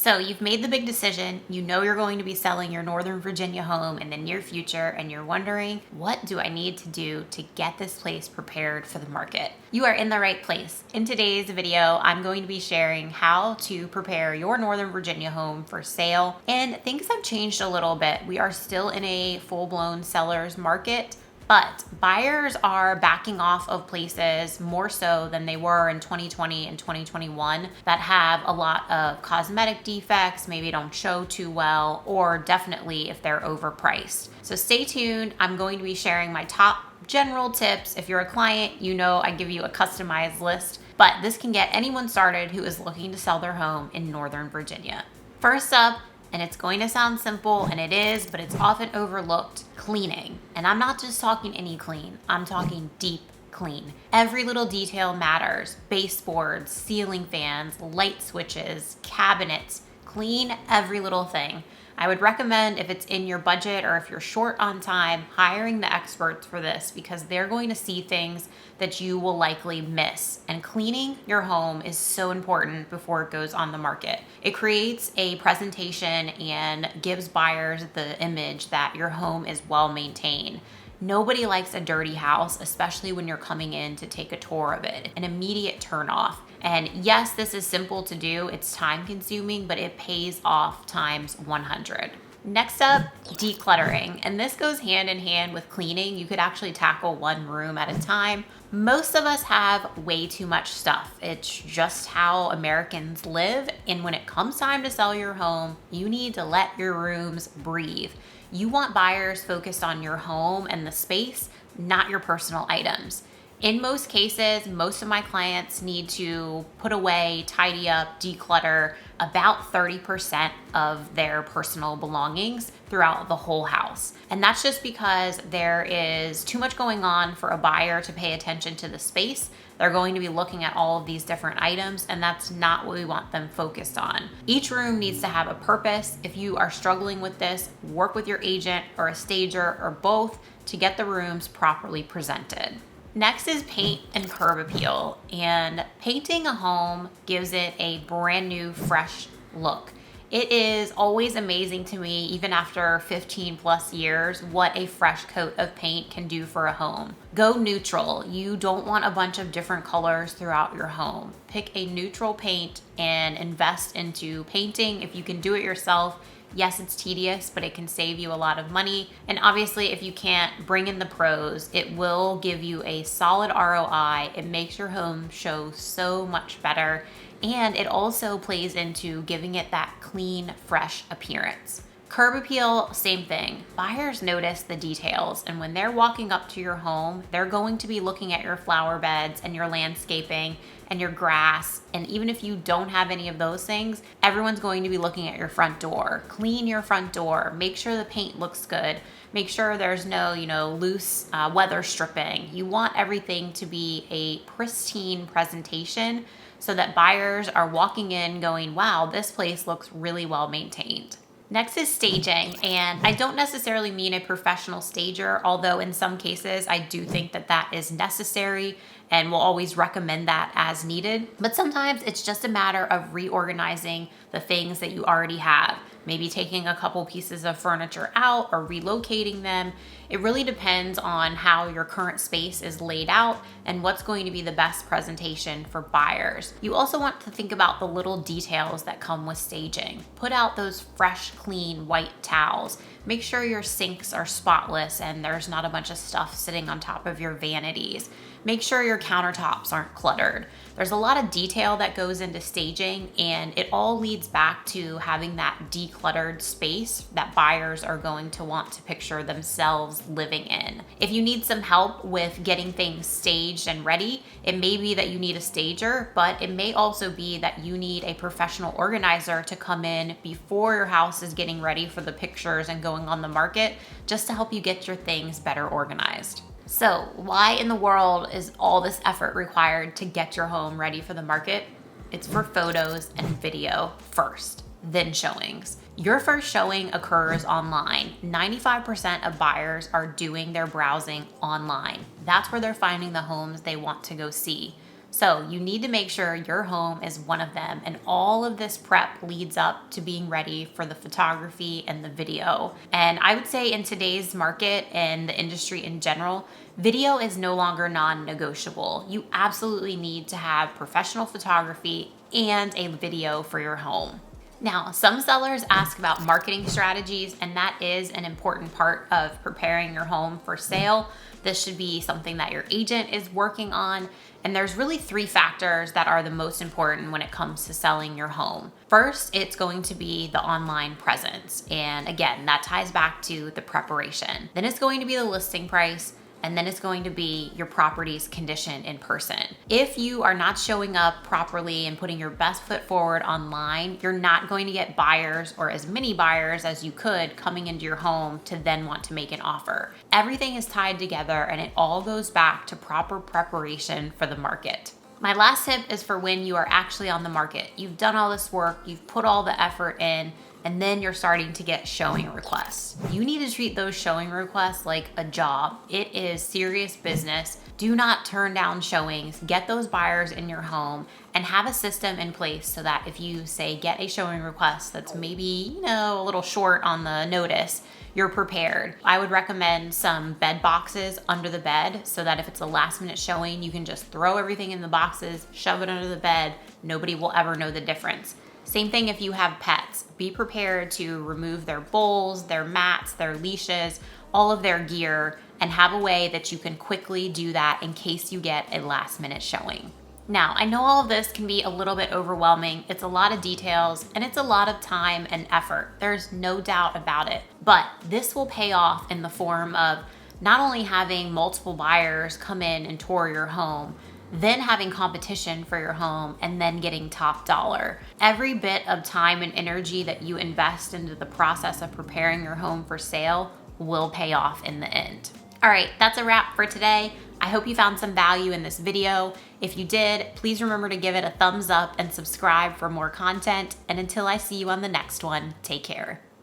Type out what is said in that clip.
So you've made the big decision, you know you're going to be selling your Northern Virginia home in the near future, and you're wondering, what do I need to do to get this place prepared for the market? You are in the right place. In today's video, I'm going to be sharing how to prepare your Northern Virginia home for sale, and things have changed a little bit. We are still in a full-blown seller's market, but buyers are backing off of places more so than they were in 2020 and 2021 that have a lot of cosmetic defects, maybe don't show too well, or definitely if they're overpriced. So stay tuned. I'm going to be sharing my top general tips. If you're a client, you know I give you a customized list, but this can get anyone started who is looking to sell their home in Northern Virginia. First up, and it's going to sound simple, and it is, but it's often overlooked, cleaning. And I'm not just talking any clean, I'm talking deep clean. Every little detail matters. Baseboards, ceiling fans, light switches, cabinets, clean every little thing. I would recommend, if it's in your budget or if you're short on time, hiring the experts for this, because they're going to see things that you will likely miss. And cleaning your home is so important before it goes on the market. It creates a presentation and gives buyers the image that your home is well maintained. Nobody likes a dirty house, especially when you're coming in to take a tour of it. An immediate turnoff. And yes, this is simple to do. It's time consuming, but it pays off times 100. Next up, decluttering. And this goes hand in hand with cleaning. You could actually tackle one room at a time. Most of us have way too much stuff. It's just how Americans live. And when it comes time to sell your home, you need to let your rooms breathe. You want buyers focused on your home and the space, not your personal items. In most cases, most of my clients need to put away, tidy up, declutter about 30% of their personal belongings throughout the whole house. And that's just because there is too much going on for a buyer to pay attention to the space. They're going to be looking at all of these different items, and that's not what we want them focused on. Each room needs to have a purpose. If you are struggling with this, work with your agent or a stager or both to get the rooms properly presented. Next is paint and curb appeal, and painting a home gives it a brand new, fresh look. It is always amazing to me, even after 15 plus years, what a fresh coat of paint can do for a home. Go neutral. You don't want a bunch of different colors throughout your home. Pick a neutral paint and invest into painting. If you can do it yourself, yes, it's tedious, but it can save you a lot of money. And obviously, if you can't, bring in the pros. It will give you a solid ROI. It makes your home show so much better. And it also plays into giving it that clean, fresh appearance. Curb appeal, same thing. Buyers notice the details, and when they're walking up to your home, they're going to be looking at your flower beds and your landscaping and your grass. And even if you don't have any of those things, everyone's going to be looking at your front door. Clean your front door. Make sure the paint looks good. Make sure there's no, loose weather stripping. You want everything to be a pristine presentation so that buyers are walking in going, wow, this place looks really well maintained. Next is staging, and I don't necessarily mean a professional stager, although in some cases I do think that that is necessary and will always recommend that as needed. But sometimes it's just a matter of reorganizing the things that you already have. Maybe taking a couple pieces of furniture out or relocating them. It really depends on how your current space is laid out and what's going to be the best presentation for buyers. You also want to think about the little details that come with staging. Put out those fresh, clean white towels. Make sure your sinks are spotless and there's not a bunch of stuff sitting on top of your vanities. Make sure your countertops aren't cluttered. There's a lot of detail that goes into staging, and it all leads back to having that decluttered space that buyers are going to want to picture themselves living in. If you need some help with getting things staged and ready, it may be that you need a stager, but it may also be that you need a professional organizer to come in before your house is getting ready for the pictures and going on the market, just to help you get your things better organized. So why in the world is all this effort required to get your home ready for the market? It's for photos and video first, then showings. Your first showing occurs online. 95% of buyers are doing their browsing online. That's where they're finding the homes they want to go see. So you need to make sure your home is one of them, and all of this prep leads up to being ready for the photography and the video. And I would say in today's market and the industry in general, video is no longer non-negotiable. You absolutely need to have professional photography and a video for your home. Now, some sellers ask about marketing strategies, and that is an important part of preparing your home for sale. This should be something that your agent is working on. And there's really 3 factors that are the most important when it comes to selling your home. First, it's going to be the online presence. And again, that ties back to the preparation. Then it's going to be the listing price. And then it's going to be your property's condition in person. If you are not showing up properly and putting your best foot forward online, you're not going to get buyers, or as many buyers as you could, coming into your home to then want to make an offer. Everything is tied together, and it all goes back to proper preparation for the market. My last tip is for when you are actually on the market. You've done all this work, you've put all the effort in, and then you're starting to get showing requests. You need to treat those showing requests like a job. It is serious business. Do not turn down showings. Get those buyers in your home and have a system in place so that if you say get a showing request that's maybe, a little short on the notice, you're prepared. I would recommend some bed boxes under the bed so that if it's a last minute showing, you can just throw everything in the boxes, shove it under the bed. Nobody will ever know the difference. Same thing if you have pets. Be prepared to remove their bowls, their mats, their leashes, all of their gear, and have a way that you can quickly do that in case you get a last minute showing. Now, I know all of this can be a little bit overwhelming. It's a lot of details and it's a lot of time and effort. There's no doubt about it. But this will pay off in the form of not only having multiple buyers come in and tour your home, then having competition for your home, and then getting top dollar. Every bit of time and energy that you invest into the process of preparing your home for sale will pay off in the end. All right, that's a wrap for today. I hope you found some value in this video. If you did, please remember to give it a thumbs up and subscribe for more content. And until I see you on the next one, take care.